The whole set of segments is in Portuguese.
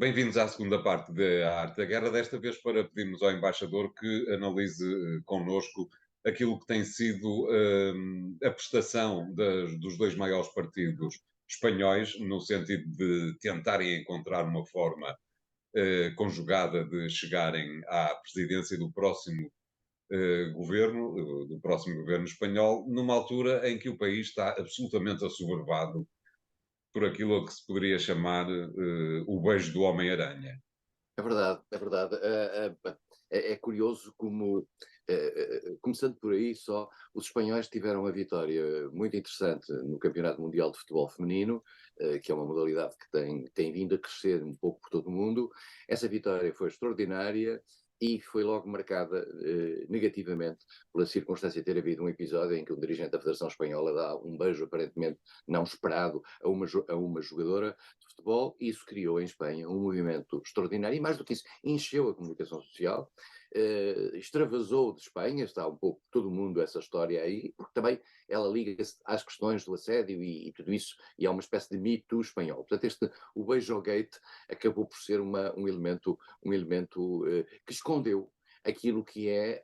Bem-vindos à segunda parte da Arte da Guerra, desta vez para pedirmos ao embaixador que analise connosco aquilo que tem sido a prestação dos dois maiores partidos espanhóis, no sentido de tentarem encontrar uma forma conjugada de chegarem à presidência do próximo governo, do próximo governo espanhol, numa altura em que o país está absolutamente assoberbado por aquilo a que se poderia chamar o beijo do Homem-Aranha. É verdade, é verdade. É curioso como, começando por aí só, os espanhóis tiveram uma vitória muito interessante no Campeonato Mundial de Futebol Feminino, que é uma modalidade que tem vindo a crescer um pouco por todo o mundo. Essa vitória foi extraordinária e foi logo marcada negativamente pela circunstância de ter havido um episódio em que um dirigente da Federação Espanhola dá um beijo aparentemente não esperado a uma jogadora de futebol, e isso criou em Espanha um movimento extraordinário, e mais do que isso, encheu a comunicação social, extravasou de Espanha, está um pouco todo mundo essa história aí, porque também ela liga-se às questões do assédio e tudo isso, e é uma espécie de Me Too espanhol. Portanto, o Beijogate acabou por ser um elemento que escondeu aquilo que é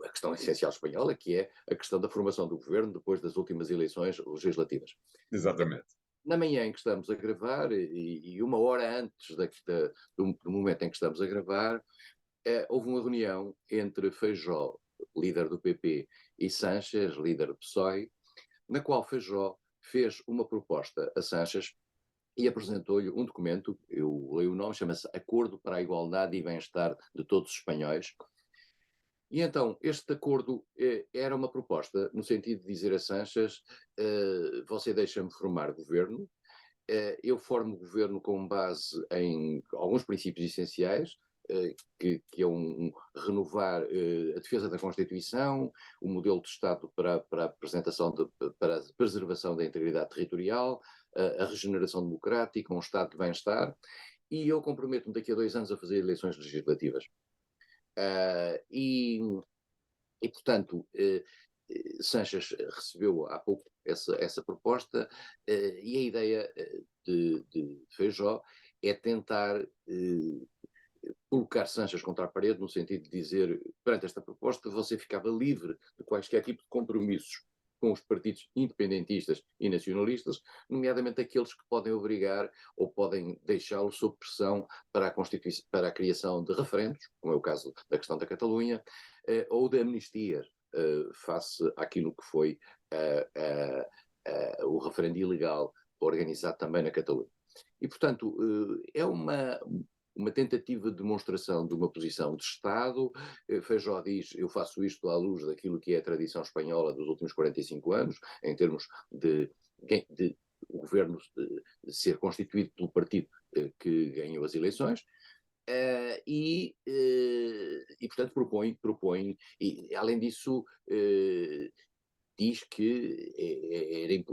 a questão essencial espanhola, que é a questão da formação do governo depois das últimas eleições legislativas. Exatamente. Na manhã em que estamos a gravar, e uma hora antes do momento em que estamos a gravar, houve uma reunião entre Feijó, líder do PP, e Sánchez, líder do PSOE, na qual Feijó fez uma proposta a Sánchez e apresentou-lhe um documento, eu leio o nome, chama-se Acordo para a Igualdade e Bem-Estar de Todos os Espanhóis. E então, este acordo era uma proposta no sentido de dizer a Sánchez, você deixa-me formar governo, eu formo governo com base em alguns princípios essenciais, que é renovar a defesa da Constituição, o modelo de Estado para a apresentação para a preservação da integridade territorial, a regeneração democrática, um Estado de bem-estar, e eu comprometo-me daqui a 2 anos a fazer eleições legislativas. Uh, e, portanto, Sanches recebeu há pouco essa proposta, e a ideia de Feijó é tentar colocar Sanches contra a parede, no sentido de dizer, perante esta proposta, você ficava livre de quaisquer tipo de compromissos com os partidos independentistas e nacionalistas, nomeadamente aqueles que podem obrigar ou podem deixá-lo sob pressão para a criação de referendos, como é o caso da questão da Catalunha, ou de amnistias, face àquilo que foi o referendo ilegal organizado também na Catalunha. E, portanto, é uma tentativa de demonstração de uma posição de Estado. Feijó diz, eu faço isto à luz daquilo que é a tradição espanhola dos últimos 45 anos, em termos de o governo de ser constituído pelo partido que ganhou as eleições. Portanto, propõe, e além disso, diz que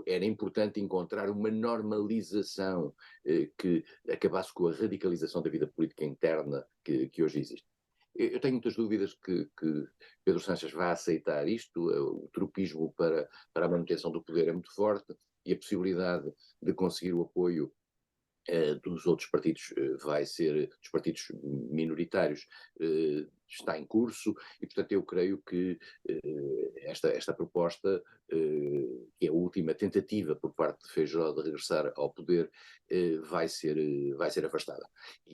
era importante encontrar uma normalização que acabasse com a radicalização da vida política interna que hoje existe. Eu tenho muitas dúvidas que Pedro Sánchez vai aceitar isto. O tropismo para a manutenção do poder é muito forte, e a possibilidade de conseguir o apoio dos outros partidos vai ser, dos partidos minoritários, está em curso, e portanto eu creio que esta proposta, que é a última tentativa por parte de Feijó de regressar ao poder, vai ser afastada.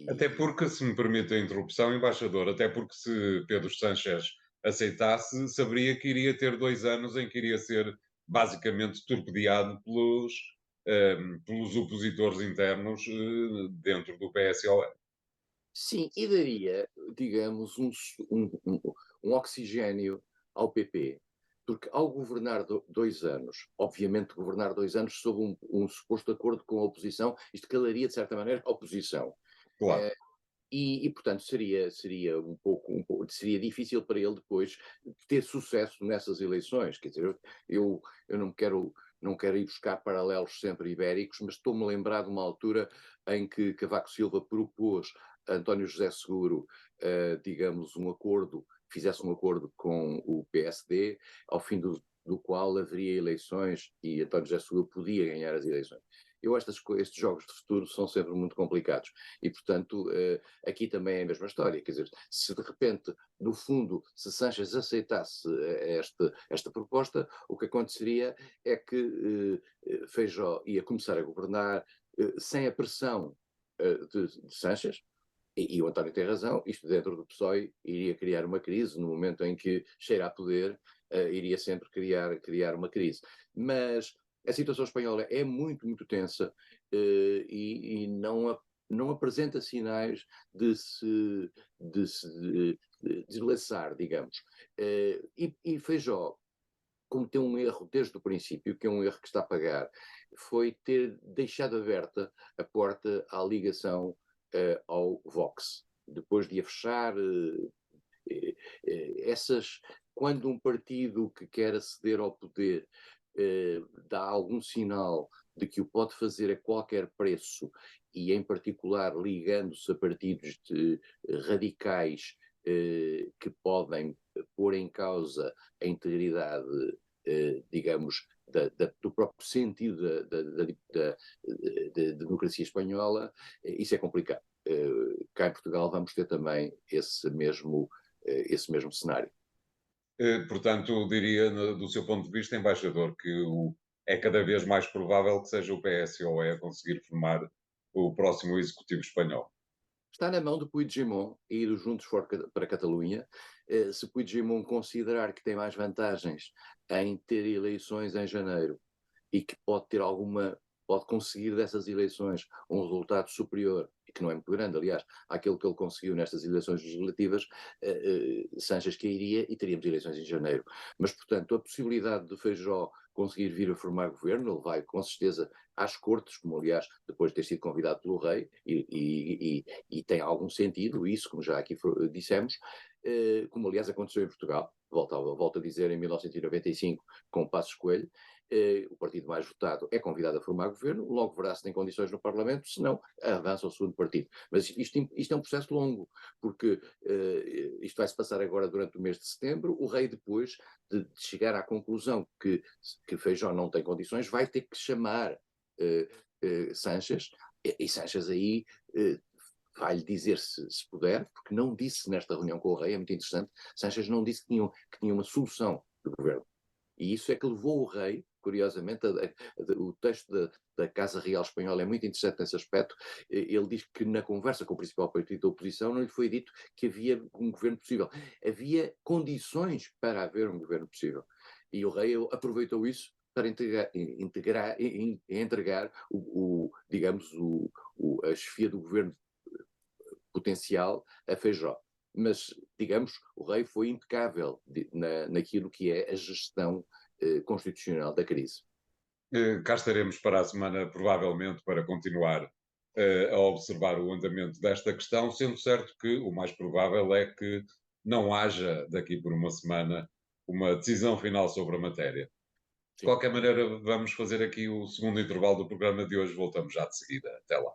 Até porque, se me permite a interrupção, embaixador, até porque se Pedro Sánchez aceitasse, saberia que iria ter 2 anos em que iria ser basicamente torpedeado pelos opositores internos dentro do PSOE. Sim, e daria, digamos, um oxigênio ao PP, porque ao governar 2 anos, obviamente governar 2 anos sob um suposto acordo com a oposição, isto calaria de certa maneira a oposição. Claro. Portanto, seria seria difícil para ele depois ter sucesso nessas eleições. Quer dizer, eu não quero ir buscar paralelos sempre ibéricos, mas estou-me a lembrar de uma altura em que Cavaco Silva propôs a António José Seguro, digamos, fizesse um acordo com o PSD. Ao fim do qual haveria eleições e António José Seguro podia ganhar as eleições. Eu estes jogos de futuro são sempre muito complicados e, portanto, aqui também é a mesma história. Quer dizer, se de repente, no fundo, se Sánchez aceitasse esta proposta, o que aconteceria é que Feijóo ia começar a governar sem a pressão de Sánchez, e o António tem razão, isto dentro do PSOE iria criar uma crise, no momento em que cheira a poder, iria sempre criar uma crise. Mas a situação espanhola é muito, muito tensa e não apresenta sinais de se deslaçar, digamos. E Feijóo cometeu um erro desde o princípio, que é um erro que está a pagar, foi ter deixado aberta a porta à ligação ao Vox. Depois de a fechar, quando um partido que quer aceder ao poder dá algum sinal de que o pode fazer a qualquer preço, e em particular ligando-se a partidos radicais que podem pôr em causa a integridade, digamos, do próprio sentido da democracia espanhola, isso é complicado. Cá em Portugal vamos ter também esse mesmo cenário. Portanto, diria, do seu ponto de vista, embaixador, que é cada vez mais provável que seja o PSOE a conseguir formar o próximo executivo espanhol. Está na mão do Puigdemont e do Juntos para a Catalunha. Se Puigdemont considerar que tem mais vantagens em ter eleições em janeiro e que pode conseguir dessas eleições um resultado superior, e que não é muito grande, aliás, àquele que ele conseguiu nestas eleições legislativas, Sánchez cairia e teríamos eleições em janeiro. Mas, portanto, a possibilidade de Feijóo conseguir vir a formar governo, ele vai com certeza às cortes, como aliás depois de ter sido convidado pelo rei, e tem algum sentido isso, como já aqui dissemos, como aliás aconteceu em Portugal, volto a dizer, em 1995, com Passos Coelho, o partido mais votado é convidado a formar governo, logo verá se tem condições no Parlamento, se não, avança ao segundo partido. Mas isto é um processo longo, porque isto vai-se passar agora durante o mês de setembro, o rei depois de chegar à conclusão que Feijóo não tem condições, vai ter que chamar Sánchez, e Sánchez aí vai-lhe dizer se puder, porque não disse nesta reunião com o rei, é muito interessante, Sánchez não disse que tinha uma solução de governo. E isso é que levou o rei, curiosamente, o texto da Casa Real Espanhola é muito interessante nesse aspecto. Ele diz que na conversa com o principal partido da oposição não lhe foi dito que havia um governo possível. Havia condições para haver um governo possível. E o rei aproveitou isso para entregar digamos, a chefia do governo potencial a Feijóo. Mas, digamos, o rei foi impecável naquilo que é a gestão constitucional da crise. Cá estaremos para a semana, provavelmente, para continuar a observar o andamento desta questão, sendo certo que o mais provável é que não haja, daqui por uma semana, uma decisão final sobre a matéria. De Sim. qualquer maneira, vamos fazer aqui o segundo intervalo do programa de hoje. Voltamos já de seguida. Até lá.